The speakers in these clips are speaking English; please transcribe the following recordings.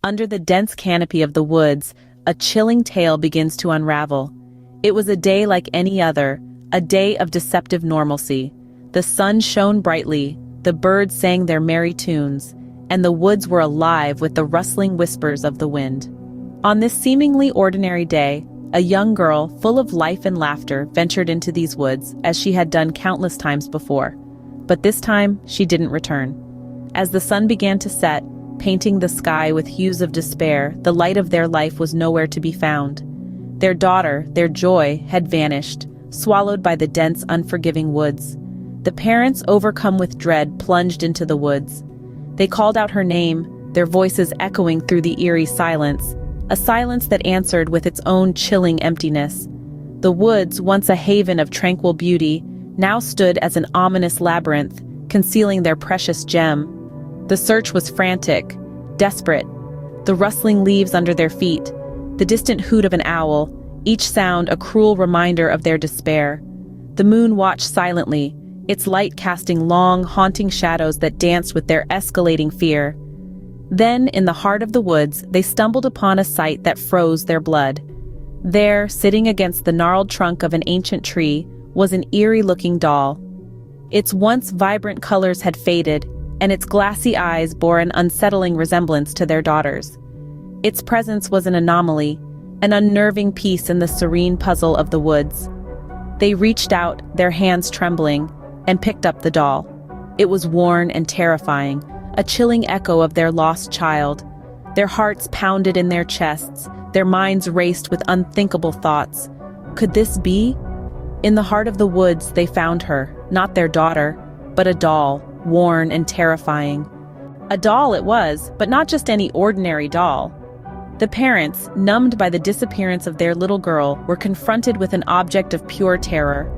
Under the dense canopy of the woods, a chilling tale begins to unravel. It was a day like any other, a day of deceptive normalcy. The sun shone brightly, the birds sang their merry tunes, and the woods were alive with the rustling whispers of the wind. On this seemingly ordinary day, a young girl, full of life and laughter, ventured into these woods, as she had done countless times before. But this time, she didn't return. As the sun began to set, painting the sky with hues of despair, the light of their life was nowhere to be found. Their daughter, their joy, had vanished, swallowed by the dense, unforgiving woods. The parents, overcome with dread, plunged into the woods. They called out her name, their voices echoing through the eerie silence, a silence that answered with its own chilling emptiness. The woods, once a haven of tranquil beauty, now stood as an ominous labyrinth, concealing their precious gem. The search was frantic, desperate. The rustling leaves under their feet, the distant hoot of an owl, each sound a cruel reminder of their despair. The moon watched silently, its light casting long, haunting shadows that danced with their escalating fear. Then, in the heart of the woods, they stumbled upon a sight that froze their blood. There, sitting against the gnarled trunk of an ancient tree, was an eerie-looking doll. Its once vibrant colors had faded, and its glassy eyes bore an unsettling resemblance to their daughters. Its presence was an anomaly, an unnerving piece in the serene puzzle of the woods. They reached out, their hands trembling, and picked up the doll. It was worn and terrifying, a chilling echo of their lost child. Their hearts pounded in their chests, their minds raced with unthinkable thoughts. Could this be? In the heart of the woods they found her, not their daughter, but a doll, worn and terrifying. A doll it was, but not just any ordinary doll. The parents, numbed by the disappearance of their little girl, were confronted with an object of pure terror.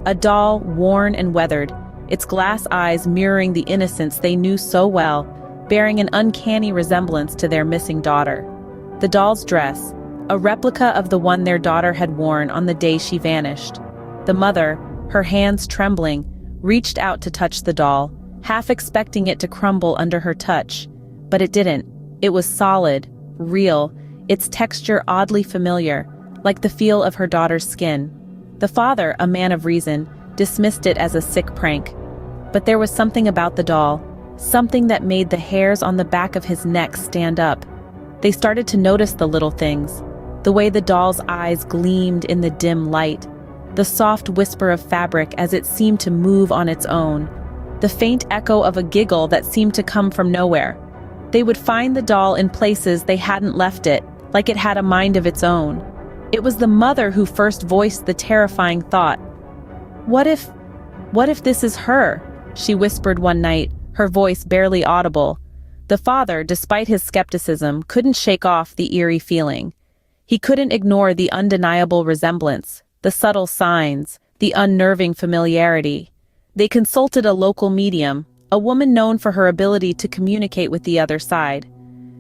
A doll, worn and weathered, its glass eyes mirroring the innocence they knew so well, bearing an uncanny resemblance to their missing daughter. The doll's dress, a replica of the one their daughter had worn on the day she vanished. The mother, her hands trembling, reached out to touch the doll, half expecting it to crumble under her touch. But it didn't. It was solid, real, its texture oddly familiar, like the feel of her daughter's skin. The father, a man of reason, dismissed it as a sick prank. But there was something about the doll, something that made the hairs on the back of his neck stand up. They started to notice the little things, the way the doll's eyes gleamed in the dim light, the soft whisper of fabric as it seemed to move on its own, the faint echo of a giggle that seemed to come from nowhere. They would find the doll in places they hadn't left it, like it had a mind of its own. It was the mother who first voiced the terrifying thought. What if this is her?" she whispered one night, her voice barely audible. The father, despite his skepticism, couldn't shake off the eerie feeling. He couldn't ignore the undeniable resemblance, the subtle signs, the unnerving familiarity. They consulted a local medium, a woman known for her ability to communicate with the other side.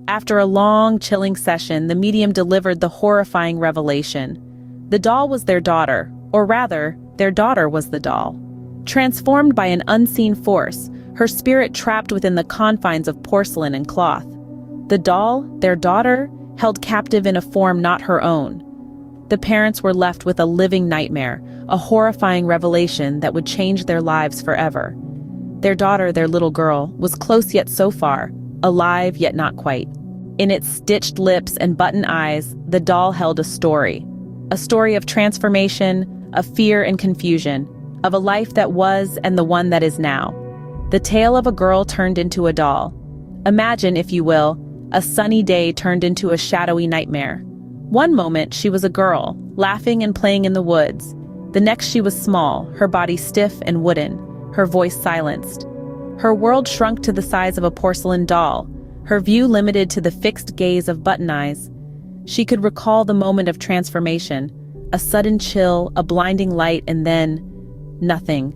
After a long, chilling session, the medium delivered the horrifying revelation. The doll was their daughter, or rather, their daughter was the doll. Transformed by an unseen force, her spirit trapped within the confines of porcelain and cloth. The doll, their daughter, held captive in a form not her own. The parents were left with a living nightmare, a horrifying revelation that would change their lives forever. Their daughter, their little girl, was close yet so far, alive yet not quite. In its stitched lips and button eyes, the doll held a story of transformation, of fear and confusion, of a life that was and the one that is now. The tale of a girl turned into a doll. Imagine, if you will, a sunny day turned into a shadowy nightmare. One moment she was a girl, laughing and playing in the woods. The next she was small, her body stiff and wooden, her voice silenced. Her world shrunk to the size of a porcelain doll, her view limited to the fixed gaze of button eyes. She could recall the moment of transformation, a sudden chill, a blinding light, and then nothing.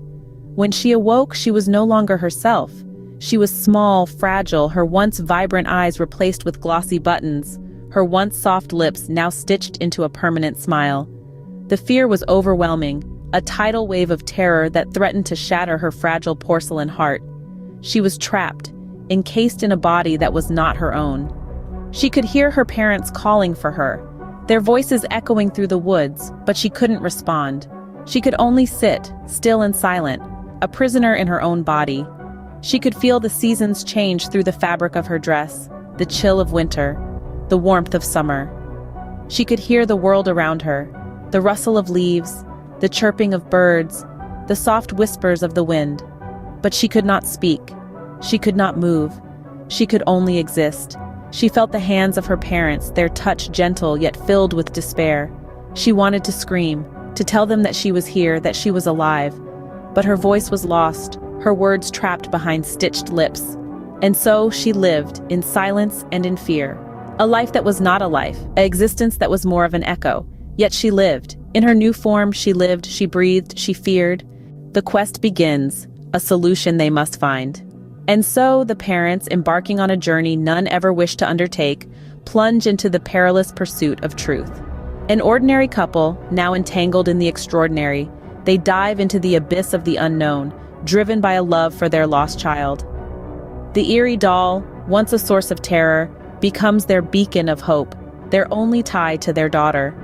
When she awoke, she was no longer herself. She was small, fragile, her once vibrant eyes replaced with glossy buttons, her once soft lips now stitched into a permanent smile. The fear was overwhelming, a tidal wave of terror that threatened to shatter her fragile porcelain heart. She was trapped, encased in a body that was not her own. She could hear her parents calling for her, their voices echoing through the woods, but she couldn't respond. She could only sit, still and silent, a prisoner in her own body. She could feel the seasons change through the fabric of her dress, the chill of winter, the warmth of summer. She could hear the world around her, the rustle of leaves, the chirping of birds, the soft whispers of the wind. But she could not speak. She could not move. She could only exist. She felt the hands of her parents, their touch gentle yet filled with despair. She wanted to scream, to tell them that she was here, that she was alive. But her voice was lost, her words trapped behind stitched lips. And so she lived, in silence and in fear. A life that was not a life, an existence that was more of an echo. Yet she lived. In her new form, she lived, she breathed, she feared. The quest begins, a solution they must find. And so the parents, embarking on a journey none ever wished to undertake, plunge into the perilous pursuit of truth. An ordinary couple, now entangled in the extraordinary, they dive into the abyss of the unknown, driven by a love for their lost child. The eerie doll, once a source of terror, becomes their beacon of hope, their only tie to their daughter.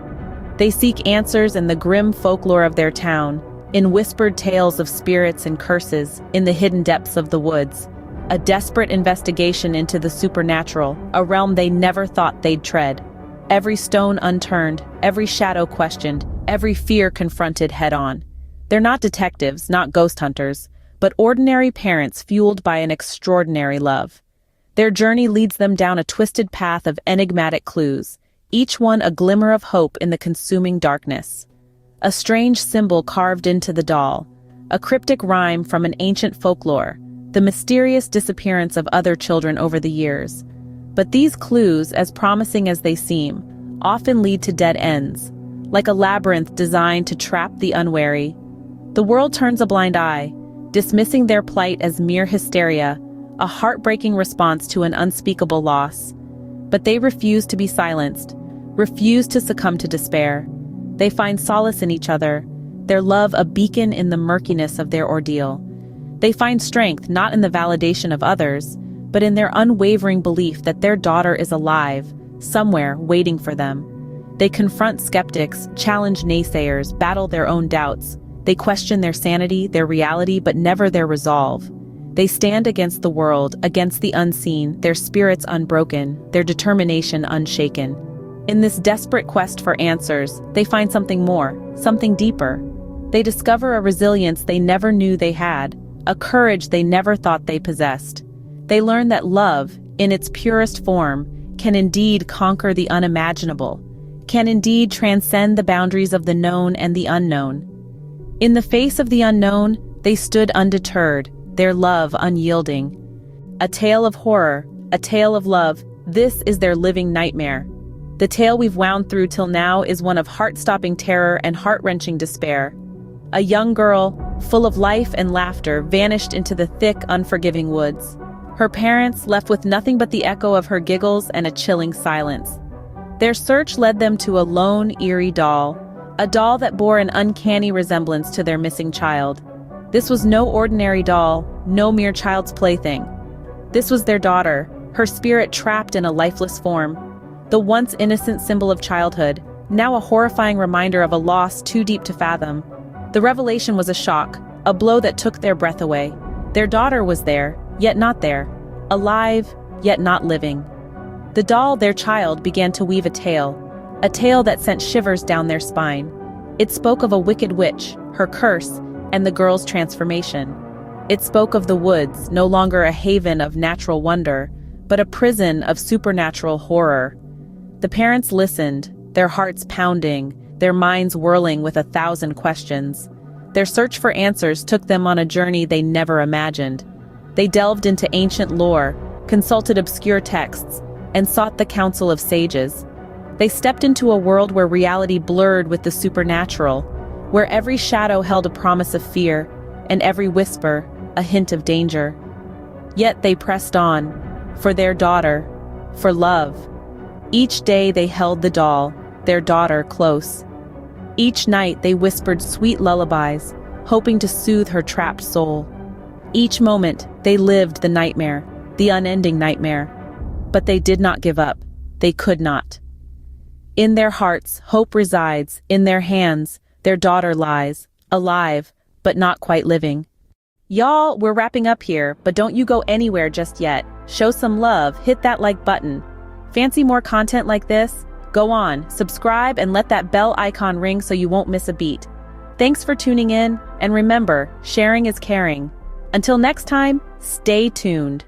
They seek answers in the grim folklore of their town, in whispered tales of spirits and curses, in the hidden depths of the woods. A desperate investigation into the supernatural, a realm they never thought they'd tread. Every stone unturned, every shadow questioned, every fear confronted head-on. They're not detectives, not ghost hunters, but ordinary parents fueled by an extraordinary love. Their journey leads them down a twisted path of enigmatic clues, each one a glimmer of hope in the consuming darkness. A strange symbol carved into the doll, a cryptic rhyme from an ancient folklore, the mysterious disappearance of other children over the years. But these clues, as promising as they seem, often lead to dead ends, like a labyrinth designed to trap the unwary. The world turns a blind eye, dismissing their plight as mere hysteria, a heartbreaking response to an unspeakable loss. But they refuse to be silenced, refuse to succumb to despair. They find solace in each other, their love a beacon in the murkiness of their ordeal. They find strength not in the validation of others, but in their unwavering belief that their daughter is alive, somewhere waiting for them. They confront skeptics, challenge naysayers, battle their own doubts. They question their sanity, their reality, but never their resolve. They stand against the world, against the unseen, their spirits unbroken, their determination unshaken. In this desperate quest for answers, they find something more, something deeper. They discover a resilience they never knew they had, a courage they never thought they possessed. They learn that love, in its purest form, can indeed conquer the unimaginable, can indeed transcend the boundaries of the known and the unknown. In the face of the unknown, they stood undeterred, their love unyielding. A tale of horror, a tale of love, this is their living nightmare. The tale we've wound through till now is one of heart-stopping terror and heart-wrenching despair. A young girl, full of life and laughter, vanished into the thick, unforgiving woods. Her parents, left with nothing but the echo of her giggles and a chilling silence. Their search led them to a lone, eerie doll, a doll that bore an uncanny resemblance to their missing child. This was no ordinary doll, no mere child's plaything. This was their daughter, her spirit trapped in a lifeless form. The once innocent symbol of childhood, now a horrifying reminder of a loss too deep to fathom. The revelation was a shock, a blow that took their breath away. Their daughter was there, yet not there. Alive, yet not living. The doll, their child, began to weave a tale that sent shivers down their spine. It spoke of a wicked witch, her curse, and the girl's transformation. It spoke of the woods, no longer a haven of natural wonder, but a prison of supernatural horror. The parents listened, their hearts pounding, their minds whirling with 1,000 questions. Their search for answers took them on a journey they never imagined. They delved into ancient lore, consulted obscure texts, and sought the counsel of sages. They stepped into a world where reality blurred with the supernatural, where every shadow held a promise of fear, and every whisper a hint of danger. Yet they pressed on, for their daughter, for love. Each day they held the doll, their daughter, close. Each night they whispered sweet lullabies, hoping to soothe her trapped soul. Each moment they lived the nightmare, the unending nightmare. But they did not give up. They could not. In their hearts, hope resides. In their hands, their daughter lies, alive, but not quite living. Y'all, we're wrapping up here, but don't you go anywhere just yet. Show some love, hit that like button. Fancy more content like this? Go on, subscribe and let that bell icon ring so you won't miss a beat. Thanks for tuning in, and remember, sharing is caring. Until next time, stay tuned.